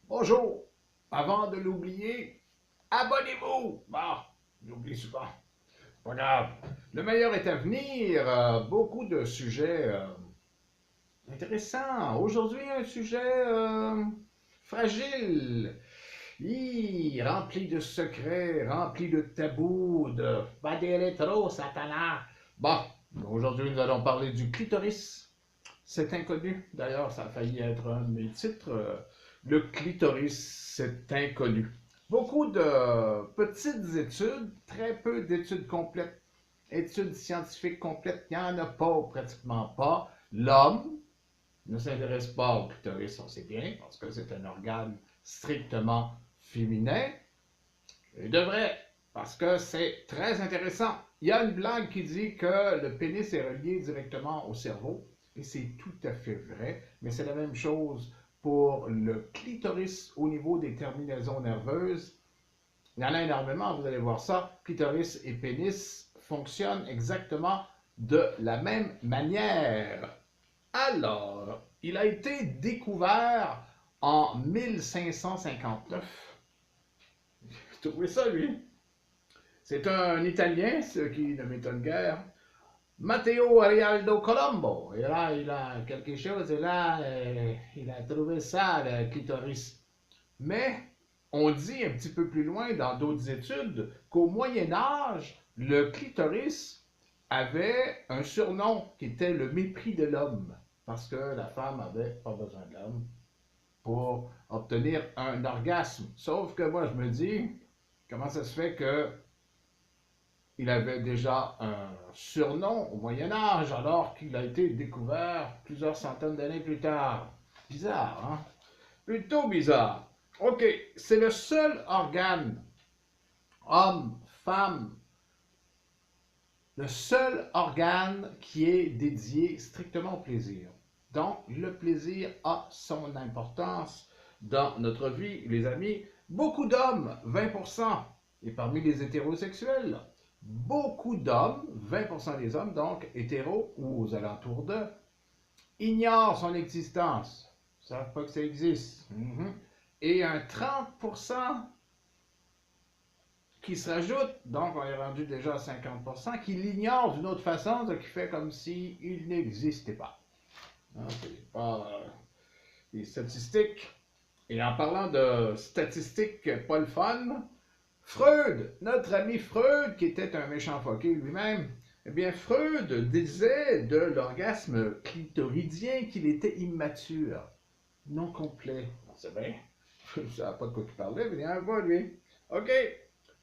Bonjour. Avant de l'oublier, abonnez-vous. Bon, j'oublie souvent. Pas grave. Le meilleur est à venir. Beaucoup de sujets intéressants. Aujourd'hui, un sujet fragile. Rempli de secrets, rempli de tabous, de pas des rétros, Satanas. Bon, aujourd'hui, nous allons parler du clitoris. C'est inconnu. D'ailleurs, ça a failli être un de mes titres. Le clitoris, c'est inconnu. Beaucoup de petites études, très peu d'études complètes. Études scientifiques complètes, il n'y en a pas, pratiquement pas. L'homme ne s'intéresse pas au clitoris, on sait bien, parce que c'est un organe strictement féminin. Il devrait, parce que c'est très intéressant. Il y a une blague qui dit que le pénis est relié directement au cerveau, et c'est tout à fait vrai, mais c'est la même chose pour le clitoris au niveau des terminaisons nerveuses. Il y en a énormément, vous allez voir ça. Clitoris et pénis fonctionnent exactement de la même manière. Alors, il a été découvert en 1559. Vous trouvez ça, lui? C'est un Italien, ce qui ne m'étonne guère. Matteo Arialdo Colombo. Et là, il a quelque chose, et là, il a trouvé ça, le clitoris. Mais on dit un petit peu plus loin dans d'autres études qu'au Moyen Âge, le clitoris avait un surnom qui était le mépris de l'homme, parce que la femme avait pas besoin de l'homme pour obtenir un orgasme. Sauf que moi, je me dis, comment ça se fait que il avait déjà un surnom au Moyen Âge alors qu'il a été découvert plusieurs centaines d'années plus tard? Bizarre, hein? Plutôt bizarre. OK, c'est le seul organe, homme, femme, le seul organe qui est dédié strictement au plaisir. Donc, le plaisir a son importance dans notre vie, les amis. Beaucoup d'hommes, 20%, et parmi les hétérosexuels, beaucoup d'hommes, 20% des hommes, donc hétéros ou aux alentours d'eux, ignorent son existence. Ils ne savent pas que ça existe. Et un 30% qui se rajoute, donc on est rendu déjà à 50%, qui l'ignore d'une autre façon, ce qui fait comme s'il n'existait pas. C'est pas des statistiques. Et en parlant de statistiques pas le fun, Freud, notre ami Freud, qui était un méchant fucké lui-même, eh bien Freud disait de l'orgasme clitoridien qu'il était immature, non complet. C'est bien. Je ne savais pas de quoi il parlait, mais il en va, lui. OK.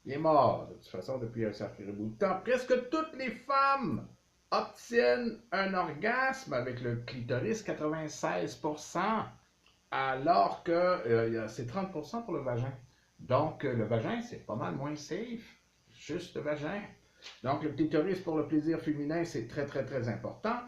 Il est mort, de toute façon, depuis un certain bout de temps. Presque toutes les femmes obtiennent un orgasme avec le clitoris, 96%, alors que c'est 30% pour le vagin. Donc, le vagin, c'est pas mal moins safe. Juste le vagin. Donc, le clitoris pour le plaisir féminin, c'est très, très, très important.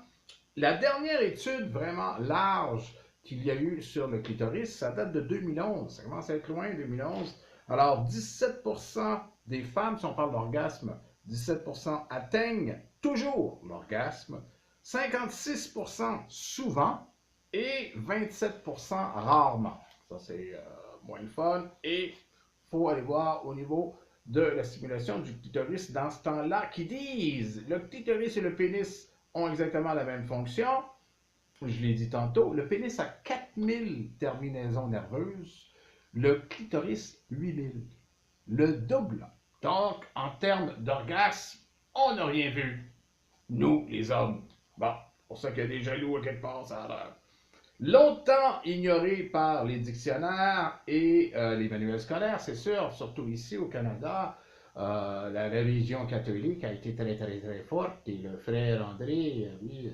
La dernière étude vraiment large qu'il y a eu sur le clitoris, ça date de 2011. Ça commence à être loin, 2011. Alors, 17% des femmes, si on parle d'orgasme, 17% atteignent toujours l'orgasme, 56% souvent et 27% rarement. Ça, c'est moins le fun. Et il faut aller voir au niveau de la stimulation du clitoris dans ce temps-là qui disent le clitoris et le pénis ont exactement la même fonction. Je l'ai dit tantôt, le pénis a 4000 terminaisons nerveuses, le clitoris 8000. Le double. Donc, en termes d'orgasme, on n'a rien vu. Nous, les hommes. Bon, c'est pour ça qu'il y a des jaloux à quelque part, ça a l'air. Longtemps ignoré par les dictionnaires et les manuels scolaires, c'est sûr, surtout ici au Canada, la religion catholique a été très très très forte et le frère André, oui,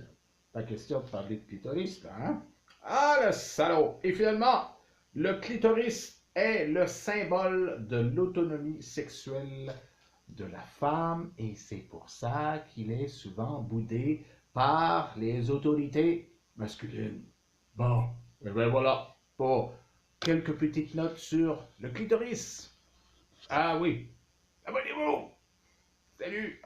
pas question de parler de clitoris là, hein? Ah le salaud! Et finalement, le clitoris est le symbole de l'autonomie sexuelle de la femme et c'est pour ça qu'il est souvent boudé par les autorités masculines. Bon, et ben voilà, pour quelques petites notes sur le clitoris. Ah oui, abonnez-vous! Salut!